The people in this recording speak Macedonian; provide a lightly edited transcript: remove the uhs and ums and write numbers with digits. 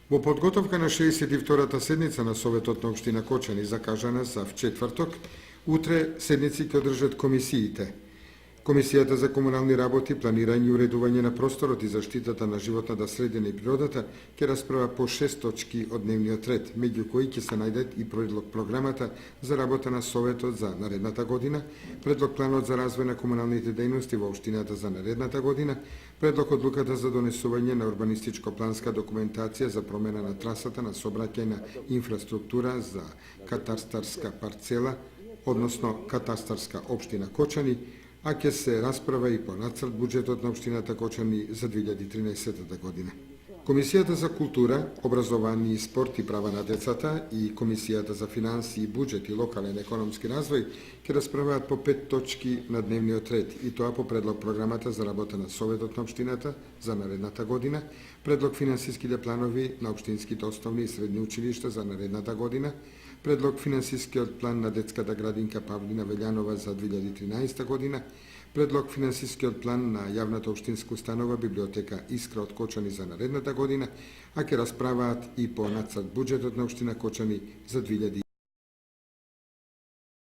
Во подготовка на 62-та седница на Советот на Општина Кочани, закажана за вчетврток, утре седници ќе одржат комисиите. Комисијата за комунални работи, планирање и уредување на просторот и заштитата на животната средина и природата ќе расправа по 6 точки од дневниот ред, меѓу кои ќе се најдат и предлог програмата за работа на Советот за наредната година, предлог планот за развој на комуналните дејности во општината за наредната година, предлог одлуката за донесување на урбанистичко-планска документација за промена на трасата на сообраќајна инфраструктура за катастарска парцела, односно катастарска општина Кочани, а ќе се расправа и по нацрт буџетот на општината Кочани за 2013 година. Комисијата за култура, образование и спорт и права на децата и Комисијата за финансии, буџет и локален економски развој ќе расправаат по 5 точки на дневниот ред, и тоа по предлог програмата за работа на Советот на општината за наредната година, предлог финансиските планови на општинските основни и средни училишта за наредната година, предлог финансискиот план на детската градинка Павлина Велјанова за 2013 година, предлог финансискиот план на јавната општинска установа библиотека Искра од Кочани за наредната година, а ќе расправаат и по нацрт буџетот на општина Кочани за 2000